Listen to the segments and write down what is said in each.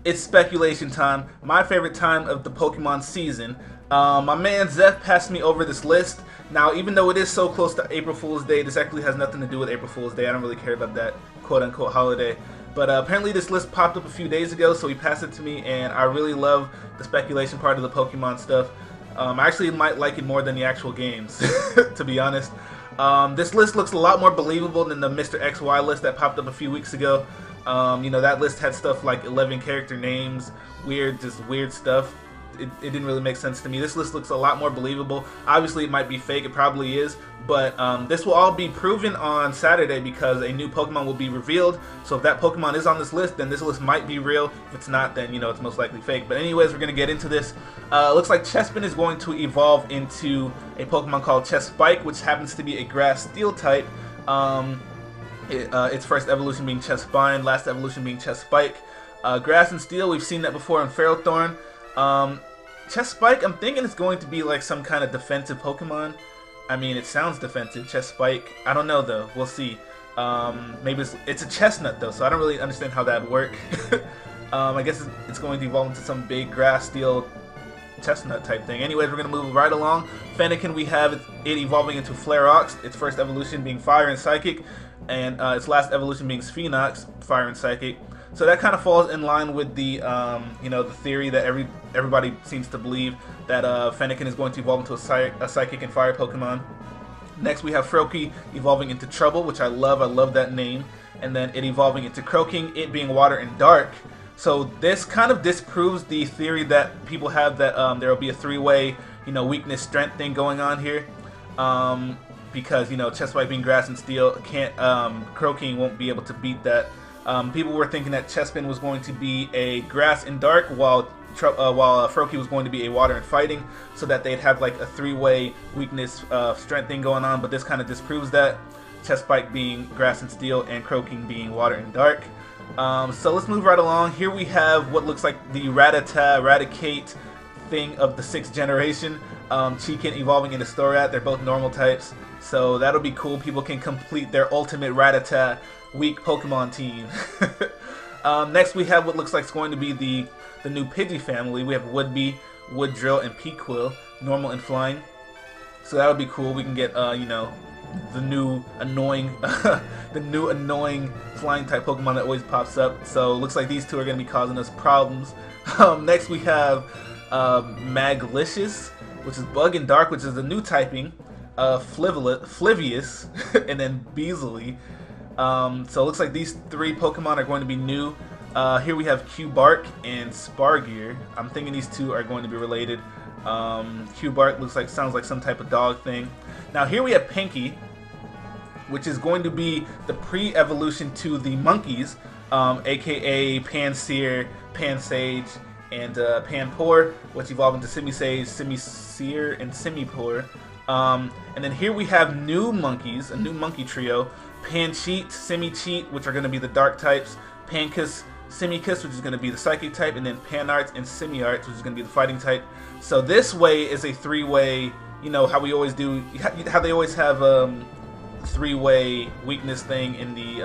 It's speculation time. My favorite time of the Pokemon season. My man Zeph passed me over this list. Now, even though it is so close to April Fool's Day, this actually has nothing to do with April Fool's Day. I don't really care about that quote-unquote holiday. But apparently this list popped up a few days ago, so he passed it to me, and I really love the speculation part of the Pokemon stuff. I actually might like it more than the actual games, to be honest. This list looks a lot more believable than the Mr. XY list that popped up a few weeks ago. That list had stuff like 11 character names, just weird stuff. It didn't really make sense to me. This list looks a lot more believable. Obviously, it might be fake. It probably is. But this will all be proven on Saturday because a new Pokemon will be revealed. So if that Pokemon is on this list, then this list might be real. If it's not, then, it's most likely fake. But anyways, we're going to get into this. Looks like Chespin is going to evolve into a Pokemon called Chespike, which happens to be a Grass Steel type. Its first evolution being Chespine, last evolution being Chespike. Grass and Steel, we've seen that before in Ferrothorn. Chespike, I'm thinking it's going to be like some kind of defensive Pokemon. I mean, it sounds defensive, Chespike. I don't know though, we'll see. Maybe it's a chestnut though, so I don't really understand how that would work. I guess it's going to evolve into some big Grass Steel chestnut type thing. Anyways, we're going to move right along. Fennekin, we have it evolving into Flareox, its first evolution being Fire and Psychic, and its last evolution being Sphenox, Fire and Psychic. So that kind of falls in line with the, the theory that everybody seems to believe that Fennekin is going to evolve into a Psychic and Fire Pokemon. Next, we have Froakie evolving into Trouble, which I love. I love that name. And then it evolving into Croaking, it being Water and Dark. So this kind of disproves the theory that people have that there will be a three-way, weakness strength thing going on here. Because Chespike being Grass and Steel, Croaking won't be able to beat that. People were thinking that Chespin was going to be a Grass and Dark, while Froakie was going to be a Water and Fighting, so that they'd have like a three-way weakness strength thing going on. But this kind of disproves that. Chespike being Grass and Steel, and Croaking being Water and Dark. So let's move right along. Here we have what looks like the Raticate thing of the 6th generation. Chicken evolving into Storat. They're both normal types, so that'll be cool. People can complete their ultimate Rattata weak Pokemon team. Next, we have what looks like it's going to be the new Pidgey family. We have Woodbee, Woodrill, and Peaquill, normal and flying. So that would be cool. We can get the new annoying flying type Pokemon that always pops up. So it looks like these two are going to be causing us problems. Next, we have Maglicious, which is Bug and Dark, which is the new typing. Flivius, and then Beasley. So it looks like these three Pokemon are going to be new. Here we have Q-Bark and Spargear. I'm thinking these two are going to be related. Q-Bark sounds like some type of dog thing. Now here we have Pinky, which is going to be the pre-evolution to the monkeys, aka Pansear, Pansage, and Panpour, which evolve into Simisage, Simisear, and Simipour. And then here we have new monkeys, a new monkey trio. Pancheat, Simicheat, which are going to be the dark types. Pancus, Simicus, which is going to be the psychic type. And then Panarts and Simiarts, which is going to be the fighting type. So this way is a three-way, how we always do, how they always have three-way weakness thing in the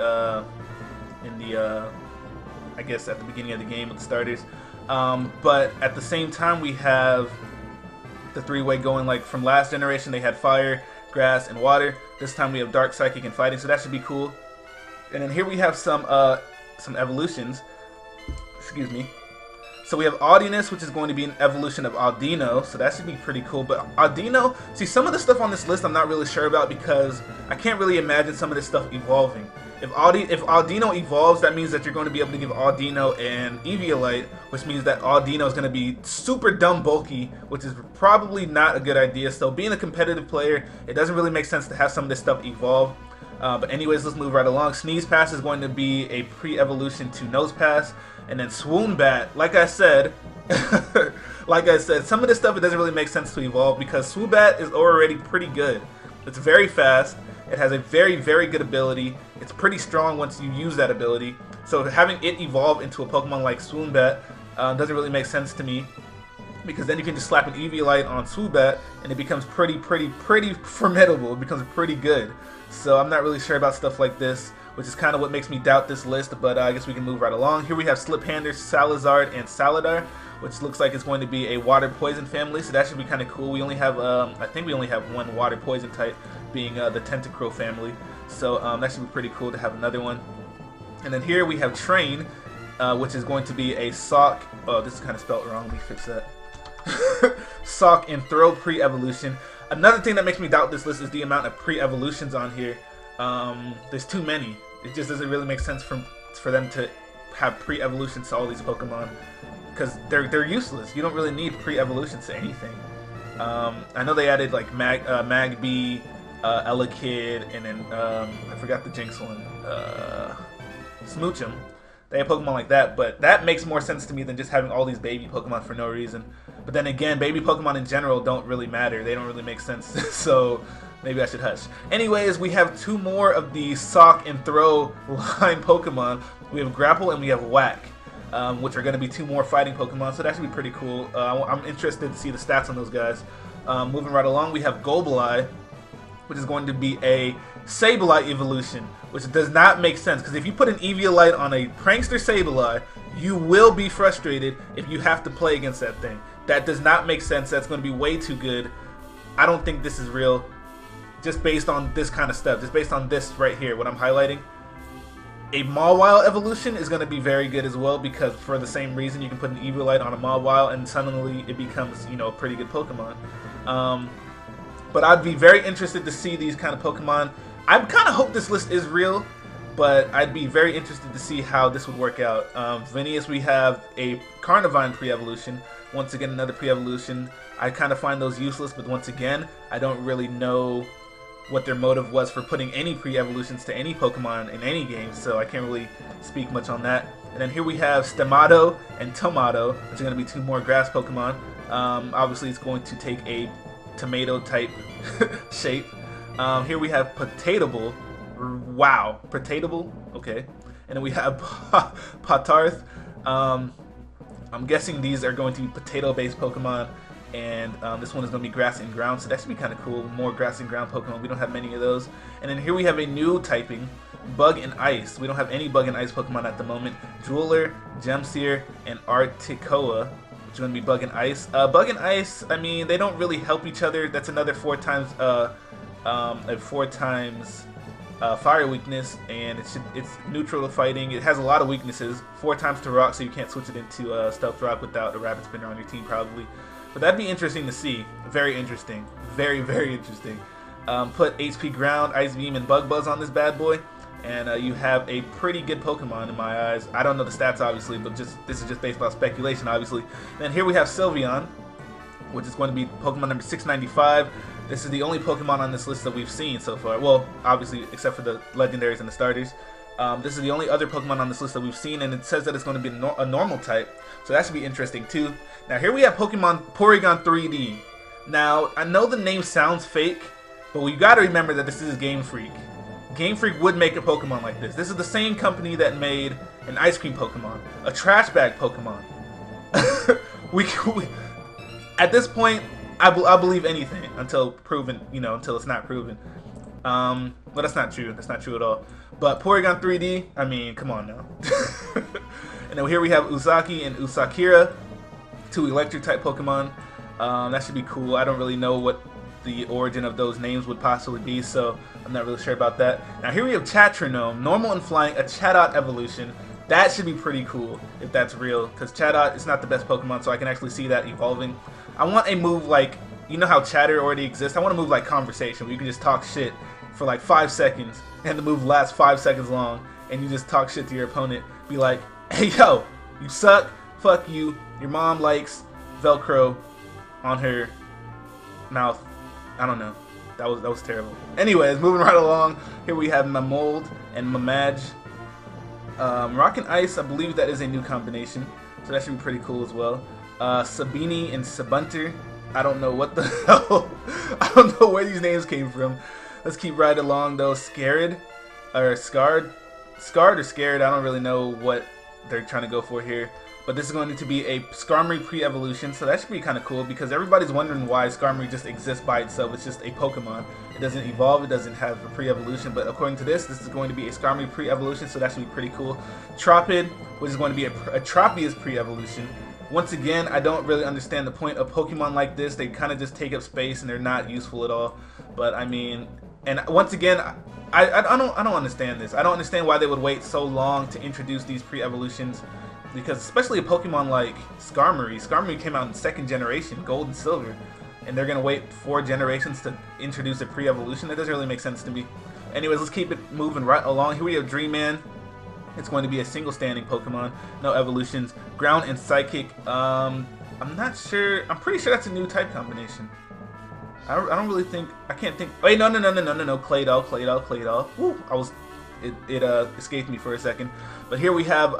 I guess at the beginning of the game with the starters. But at the same time, we have the three-way going like from last generation. They had Fire, Grass, and Water. This time we have Dark, Psychic, and Fighting, so that should be cool. And then here we have some evolutions. Excuse me. So we have Audinus, which is going to be an evolution of Audino, so that should be pretty cool. But Audino, see, some of the stuff on this list I'm not really sure about because I can't really imagine some of this stuff evolving. If Audino evolves, that means that you're going to be able to give Audino an Eviolite, which means that Audino is going to be super dumb bulky, which is probably not a good idea. So being a competitive player, it doesn't really make sense to have some of this stuff evolve. But anyways, let's move right along. Sneeze Pass is going to be a pre-evolution to Nose Pass. And then Swoon Bat, like I said, some of this stuff, it doesn't really make sense to evolve because Swoon Bat is already pretty good. It's very fast. It has a very, very good ability. It's pretty strong once you use that ability. So having it evolve into a Pokemon like Swoon Bat doesn't really make sense to me, because then you can just slap an Eviolite on Swoon Bat and it becomes pretty formidable. It becomes pretty good. So I'm not really sure about stuff like this. which is kind of what makes me doubt this list, but I guess we can move right along. Here we have Sliphander, Salazar, and Saladar, which looks like it's going to be a water poison family, so that should be kind of cool. We only have, I think we only have one water poison type, being the Tentacruel family, so that should be pretty cool to have another one. And then here we have Train, which is going to be a Sock. Oh, this is kind of spelled wrong. Let me fix that. Sock and Throw pre-evolution. Another thing that makes me doubt this list is the amount of pre-evolutions on here. There's too many. It just doesn't really make sense for them to have pre-evolutions to all these Pokemon, because they're useless. You don't really need pre-evolutions to anything. I know they added like Magby, Elekid, and then I forgot the Jinx one, Smoochum. They have Pokemon like that, but that makes more sense to me than just having all these baby Pokemon for no reason. But then again, baby Pokemon in general don't really matter. They don't really make sense, so maybe I should hush. Anyways, we have two more of the Sock and Throw line Pokemon. We have Grapple and we have Whack, which are going to be two more fighting Pokemon, so that should be pretty cool. I'm interested to see the stats on those guys. Moving right along, we have Golbalai, which is going to be a Sableye evolution, which does not make sense, because if you put an Eviolite on a Prankster Sableye, you will be frustrated if you have to play against that thing. That does not make sense. That's going to be way too good. I don't think this is real, just based on this kind of stuff, just based on this right here, what I'm highlighting. A Mawile evolution is going to be very good as well, because for the same reason, you can put an Eviolite on a Mawile and suddenly it becomes, you know, a pretty good Pokemon. But I'd be very interested to see these kind of Pokemon. I kind of hope this list is real, but I'd be very interested to see how this would work out. Vinius, we have a Carnivine pre-evolution. Once again, another pre-evolution. I kind of find those useless, but once again, I don't really know what their motive was for putting any pre-evolutions to any Pokemon in any game, so I can't really speak much on that. And then here we have Stamato and Tomato, which are going to be two more grass Pokemon. Obviously, it's going to take a tomato-type shape. Here we have Potatable. Wow, Potatable? Okay. And then we have Patarth. I'm guessing these are going to be potato-based Pokemon, and this one is going to be grass and ground, so that should be kind of cool. More grass and ground Pokemon. We don't have many of those. And then here we have a new typing, Bug and Ice. We don't have any Bug and Ice Pokemon at the moment. Jeweler, Gemseer, and Articoa, which are going to be Bug and Ice. Bug and Ice, I mean, they don't really help each other. That's another 4 times fire weakness, and it's neutral to fighting. It has a lot of weaknesses. 4 times to rock, so you can't switch it into Stealth Rock without a Rabbit Spinner on your team, probably. But that'd be interesting to see. Very interesting. Very, very interesting. Put HP Ground, Ice Beam, and Bug Buzz on this bad boy, and you have a pretty good Pokemon in my eyes. I don't know the stats, obviously, but this is just based on speculation, obviously. Then here we have Sylveon, which is going to be Pokemon number 695. This is the only Pokemon on this list that we've seen so far. Well, obviously, except for the legendaries and the starters. This is the only other Pokemon on this list that we've seen, and it says that it's going to be a normal type, so that should be interesting too. Now, here we have Pokemon Porygon 3D. Now, I know the name sounds fake, but we got to remember that this is Game Freak. Game Freak would make a Pokemon like this. This is the same company that made an ice cream Pokemon, a trash bag Pokemon. At this point, I believe anything until proven, until it's not proven. Well, that's not true. That's not true at all. But Porygon 3D, I mean, come on now. And then here we have Uzaki and Usakira, 2 electric-type Pokemon. That should be cool. I don't really know what the origin of those names would possibly be, so I'm not really sure about that. Now here we have Chatronome, normal and flying, a Chatot evolution. That should be pretty cool if that's real, because Chatot is not the best Pokemon, so I can actually see that evolving. I want a move like, you know how Chatter already exists? I want a move like Conversation, where you can just talk shit for like 5 seconds, and the move lasts 5 seconds long, and you just talk shit to your opponent. Be like, hey yo, you suck, fuck you, your mom likes Velcro on her mouth. I don't know. That was terrible. Anyways, moving right along, here we have Mamold and Mamaj. Rock and Ice, I believe that is a new combination, so that should be pretty cool as well. Sabini and Sabunter. I don't know what the hell. I don't know where these names came from. Let's keep right along though. Scared or Scarred or Scared. I don't really know what they're trying to go for here. But this is going to be a Skarmory pre-evolution, so that should be kind of cool because everybody's wondering why Skarmory just exists by itself. It's just a Pokemon. It doesn't evolve, it doesn't have a pre-evolution, but according to this is going to be a Skarmory pre-evolution, so that should be pretty cool. Tropid, which is going to be a Tropius pre-evolution. Once again, I don't really understand the point of Pokemon like this. They kind of just take up space and they're not useful at all. But I mean, and once again, I don't understand this. I don't understand why they would wait so long to introduce these pre-evolutions, because especially a Pokemon like Skarmory. Skarmory came out in 2nd generation, Gold and Silver, and they're gonna wait 4 generations to introduce a pre-evolution. That doesn't really make sense to me. Anyways, let's keep it moving right along. Here we have Dreamman. It's going to be a single standing Pokemon, no evolutions. Ground and Psychic. I'm not sure. I'm pretty sure that's a new type combination. I don't really think. I can't think. Wait, no. Claydol. Woo! It escaped me for a second. But here we have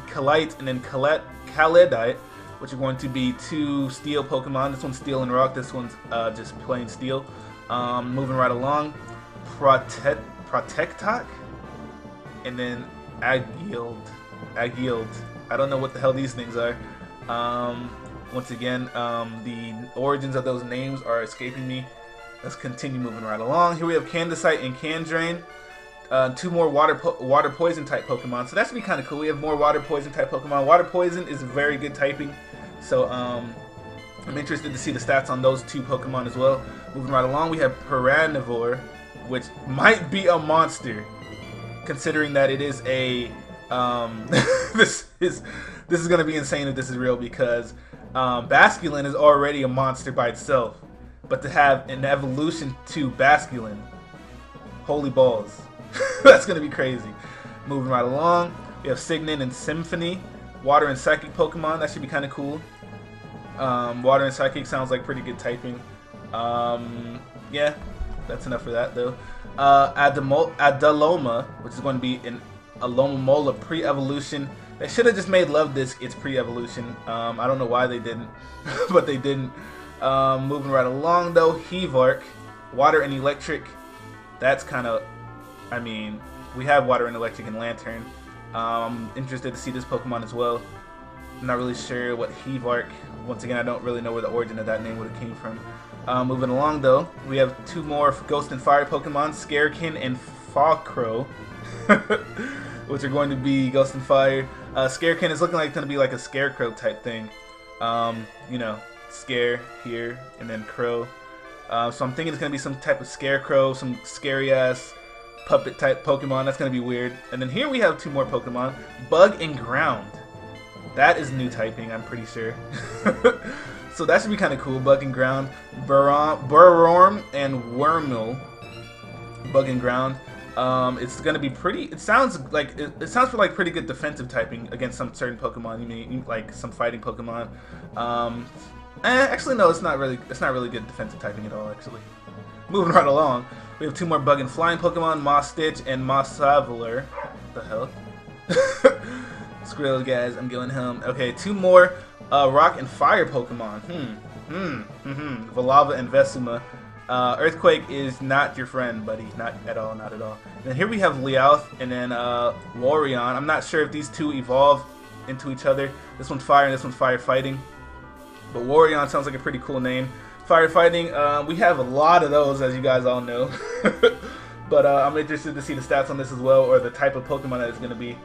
Kalite and then Kaledite, which are going to be 2 Steel Pokemon. This one's Steel and Rock. This one's just plain Steel. Moving right along. Protectock, and then Agild. I don't know what the hell these things are. Once again, the origins of those names are escaping me. Let's continue moving right along. Here we have Candescite and Candrain. 2 more water poison type Pokemon. So that should be kind of cool. We have more water poison type Pokemon. Water poison is very good typing. So I'm interested to see the stats on those 2 Pokemon as well. Moving right along, we have Piranivore, which might be a monster, considering that it is a this is gonna be insane if this is real, because Basculin is already a monster by itself, but to have an evolution to Basculin, holy balls. That's gonna be crazy. Moving right along, we have Signin and Symphony, Water and Psychic Pokemon. That should be kind of cool. Water and Psychic sounds like pretty good typing. Yeah, that's enough for that though. Adaloma, which is going to be an Alomomola pre-evolution. They should have just made Love Disc its pre-evolution. I don't know why they didn't, but they didn't. Moving right along though, Hevark, Water and Electric. That's kind of, I mean, we have Water and Electric and Lantern. I'm interested to see this Pokemon as well. I'm not really sure what Hevark. Once again, I don't really know where the origin of that name would have came from. Moving along though, we have 2 more Ghost and Fire Pokemon, Scarekin and Fawcrow, which are going to be Ghost and Fire. Scarekin is looking like it's going to be like a Scarecrow type thing. You know, Scare here and then Crow. So I'm thinking it's going to be some type of Scarecrow, some scary ass puppet type Pokemon. That's going to be weird. And then here we have 2 more Pokemon, Bug and Ground. That is new typing, I'm pretty sure. So that should be kind of cool. Bug and Ground, Burorm and Wormil. Bug and Ground. It's gonna be pretty. It sounds like it sounds for like pretty good defensive typing against some certain Pokemon. You mean like some fighting Pokemon. Actually, no, it's not really. It's not really good defensive typing at all. Actually, moving right along, we have 2 more Bug and Flying Pokemon, Moss Stitch and Moss Savler. What the hell? Screw those guys. I'm going home. Okay, 2 more. Rock and Fire Pokemon. Volava and Vesuma. Earthquake is not your friend, buddy. Not at all, not at all. And then here we have Leowth and then Lorion. I'm not sure if these 2 evolve into each other. This one's fire and this one's firefighting. But Lorion sounds like a pretty cool name. Firefighting, we have a lot of those, as you guys all know. But I'm interested to see the stats on this as well, or the type of Pokemon that it's going to be.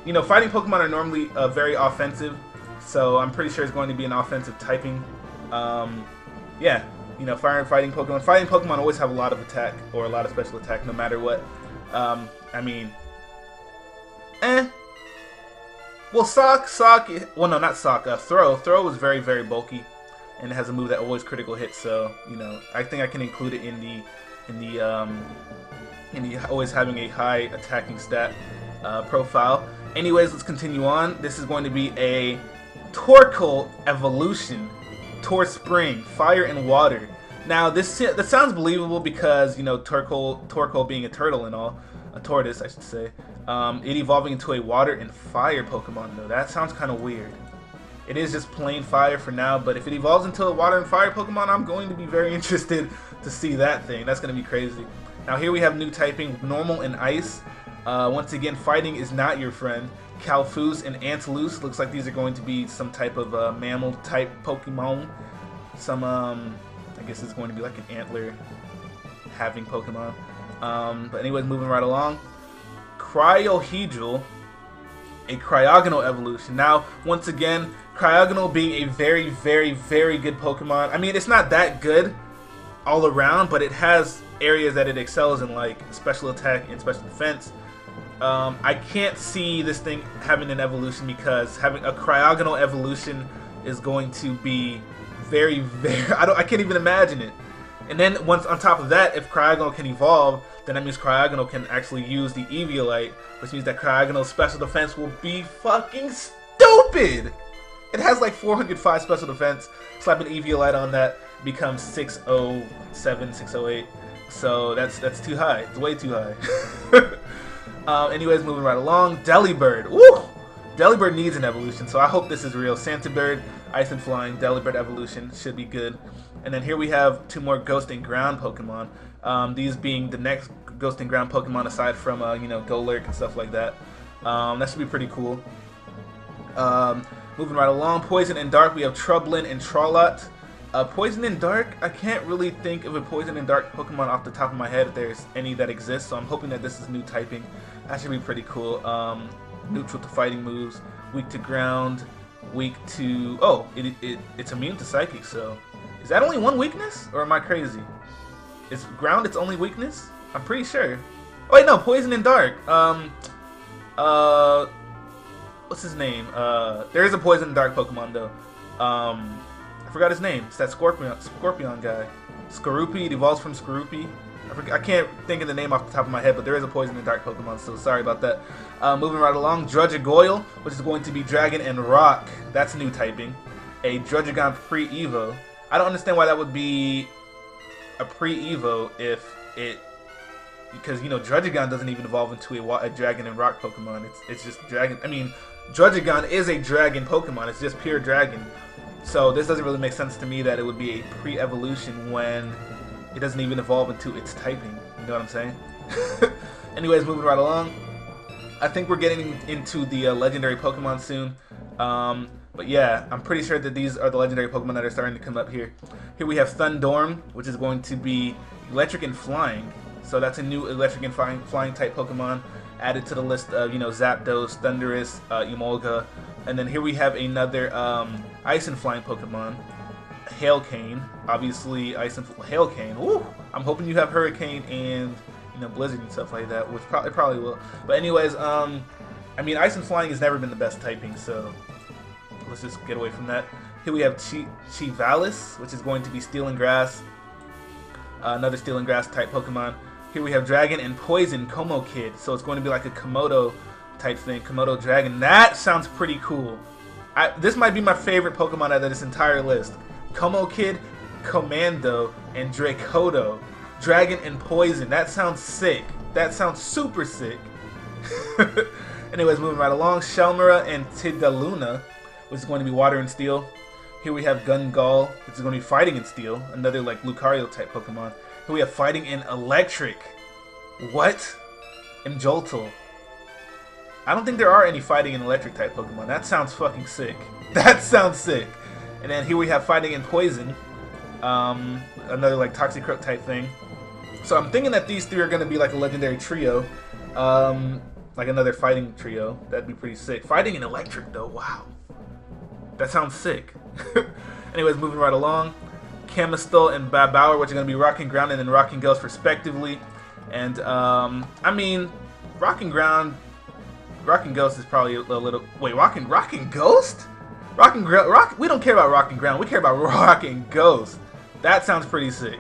You know, fighting Pokemon are normally very offensive. So I'm pretty sure it's going to be an offensive typing. Yeah, you know, fire and fighting Pokemon. Fighting Pokemon always have a lot of attack or a lot of special attack, no matter what. I mean, well, well, no, not Sock. Throw was very, very bulky, and it has a move that always critical hits. So, you know, I think I can include it in the always having a high attacking stat profile. Anyways, let's continue on. This is going to be a Torkoal evolution. Spring, Fire and Water. Now that sounds believable because, you know, Torkoal being a turtle and all, a tortoise I should say, it evolving into a Water and Fire Pokemon though. That sounds kind of weird. It is just plain fire for now, but if it evolves into a Water and Fire Pokemon, I'm going to be very interested to see that thing. That's going to be crazy. Now here we have new typing, Normal and Ice. Once again, fighting is not your friend. Calfoos and Anteloose. Looks like these are going to be some type of mammal type Pokemon. Some, I guess it's going to be like an antler having Pokemon. But anyways, moving right along. Cryohedral, a Cryogonal evolution. Now, once again, Cryogonal being a very, very, very good Pokemon. I mean, it's not that good all around, but it has areas that it excels in, like special attack and special defense. I can't see this thing having an evolution because having a Cryogonal evolution is going to be very, very... I can't even imagine it. And then once on top of that, if Cryogonal can evolve, then that means Cryogonal can actually use the Eviolite, which means that Cryogonal's special defense will be fucking stupid! It has like 405 special defense. Slap an Eviolite on that, becomes 607, 608. So that's too high. It's way too high. Anyways, moving right along. Delibird. Woo! Delibird needs an evolution, so I hope this is real. Santa Bird, Ice and Flying, Delibird evolution should be good. And then here we have 2 more Ghost and Ground Pokemon. These being the next Ghost and Ground Pokemon aside from you know, Golurk and stuff like that. That should be pretty cool. Moving right along, Poison and Dark, we have Trublin and Trollot. Poison and Dark, I can't really think of a Poison and Dark Pokemon off the top of my head if there's any that exist, so I'm hoping that this is new typing. That should be pretty cool. Neutral to fighting moves, weak to ground, weak to... Oh, it's immune to Psychic, so... Is that only one weakness? Or am I crazy? Is ground its only weakness? I'm pretty sure. Oh wait, no, Poison and Dark. What's his name? There is a Poison and Dark Pokemon though. I forgot his name. It's that Scorpion guy. Skorupi, it evolves from Skorupi. I can't think of the name off the top of my head, but there is a Poison and Dark Pokemon, so sorry about that. Moving right along, Druddigoyle, which is going to be Dragon and Rock. That's new typing. A Druddigon pre-Evo. I don't understand why that would be a pre-Evo if it... Because, you know, Druddigon doesn't even evolve into a Dragon and Rock Pokemon. It's just Dragon... I mean, Druddigon is a Dragon Pokemon. It's just pure Dragon. So this doesn't really make sense to me that it would be a pre-evolution when it doesn't even evolve into its typing. You know what I'm saying? Anyways, moving right along. I think we're getting into the legendary Pokemon soon. But yeah, I'm pretty sure that these are the legendary Pokemon that are starting to come up here. Here we have Thundorm, which is going to be electric and flying. So that's a new electric and flying type Pokemon added to the list of, you know, Zapdos, Thundurus, Emolga. And then here we have another ice and flying Pokemon, Hailcane. Obviously, ice and Hailcane. Woo! I'm hoping you have Hurricane and, you know, Blizzard and stuff like that, which it probably will. But anyways, I mean, ice and flying has never been the best typing, so let's just get away from that. Here we have Chivalis, which is going to be Steel and Grass, another Steel and Grass type Pokemon. Here we have Dragon and Poison Como Kid, so it's going to be like a Komodo type thing, Komodo Dragon. That sounds pretty cool. This might be my favorite Pokemon out of this entire list. Como Kid, Commando, and Dracodo. Dragon and Poison. That sounds sick. That sounds super sick. Anyways, moving right along. Shelmera and Tidaluna, which is going to be Water and Steel. Here we have Gungal, which is going to be Fighting in Steel. Another like Lucario type Pokemon. Here we have Fighting in Electric. What? And Joltal. I don't think there are any Fighting in Electric type Pokemon. That sounds fucking sick. That sounds sick. And then here we have Fighting in Poison. Another like Toxicroak type thing. So I'm thinking that these 3 are going to be like a legendary trio. Like another fighting trio. That'd be pretty sick. Fighting in Electric though, wow. That sounds sick. Anyways, moving right along. Chemistol and Babauer, which are going to be Rocking Ground and then Rocking Ghost respectively. And, I mean, Rocking Ghost is probably a little... Wait, Rocking Ghost? We don't care about Rocking Ground. We care about Rocking Ghost. That sounds pretty sick.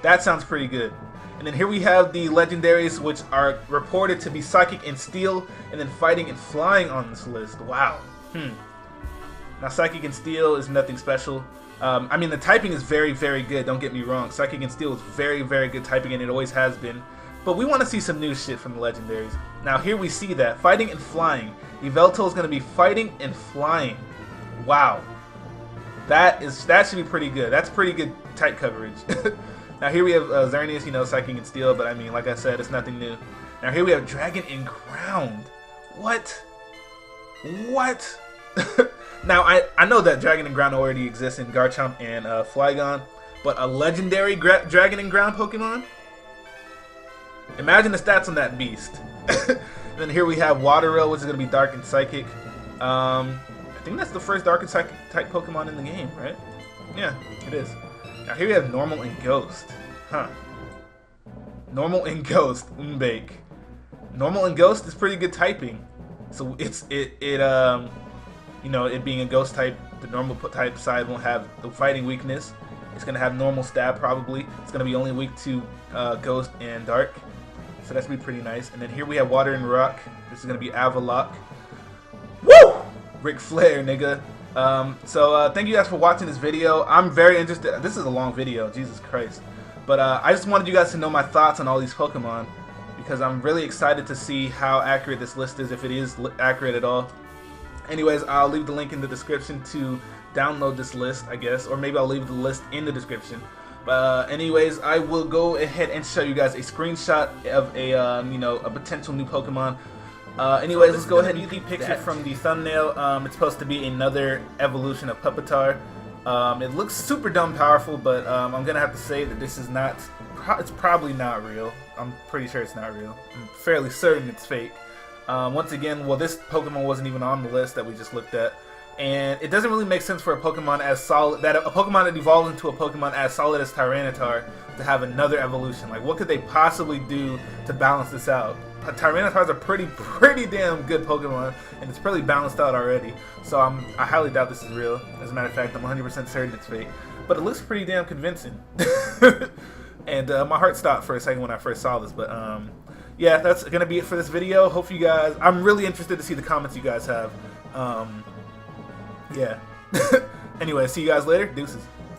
That sounds pretty good. And then here we have the legendaries, which are reported to be Psychic and Steel, and then Fighting and Flying on this list. Wow. Now, Psychic and Steel is nothing special. I mean, the typing is very, very good. Don't get me wrong. Psychic and Steel is very, very good typing, and it always has been. But we want to see some new shit from the legendaries. Now, here we see that. Fighting and Flying. Yveltal is going to be Fighting and Flying. Wow. That should be pretty good. That's pretty good type coverage. Now, here we have Xerneas, you know, Psychic and Steel, but I mean, like I said, it's nothing new. Now, here we have Dragon and Ground. What? What? Now, I know that Dragon and Ground already exists in Garchomp and Flygon, but a legendary Dragon and Ground Pokemon? Imagine the stats on that beast. Then here we have Wateril, which is going to be Dark and Psychic. I think that's the first Dark and Psychic type Pokemon in the game, right? Yeah, it is. Now here we have Normal and Ghost. Huh. Normal and Ghost, Umbake. Normal and Ghost is pretty good typing. So you know, it being a Ghost type, the normal type side won't have the fighting weakness. It's gonna have normal stab probably. It's gonna be only weak to Ghost and Dark. So that's gonna be pretty nice. And then here we have Water and Rock. This is gonna be Avalock. Woo! Ric Flair, nigga. Thank you guys for watching this video. I'm very interested. This is a long video, Jesus Christ. But I just wanted you guys to know my thoughts on all these Pokemon, because I'm really excited to see how accurate this list is, if it is accurate at all. Anyways, I'll leave the link in the description to download this list, I guess, or maybe I'll leave the list in the description. But anyways, I will go ahead and show you guys a screenshot of a you know, a potential new Pokemon. Anyways, let's go ahead and the picture from the thumbnail. It's supposed to be another evolution of Pupitar. It looks super dumb powerful, but I'm gonna have to say that this is not. It's probably not real. I'm pretty sure it's not real. I'm fairly certain it's fake. Once again, well, this Pokemon wasn't even on the list that we just looked at, and it doesn't really make sense for a Pokemon as solid, that a Pokemon that evolves into a Pokemon as solid as Tyranitar, to have another evolution. Like, what could they possibly do to balance this out? Tyranitar is a pretty damn good Pokemon, and it's pretty balanced out already. So I highly doubt this is real. As a matter of fact, I'm 100% certain it's fake. But it looks pretty damn convincing. And my heart stopped for a second when I first saw this. But yeah, that's gonna be it for this video. Hope you guys. I'm really interested to see the comments you guys have. Yeah. Anyway, see you guys later. Deuces.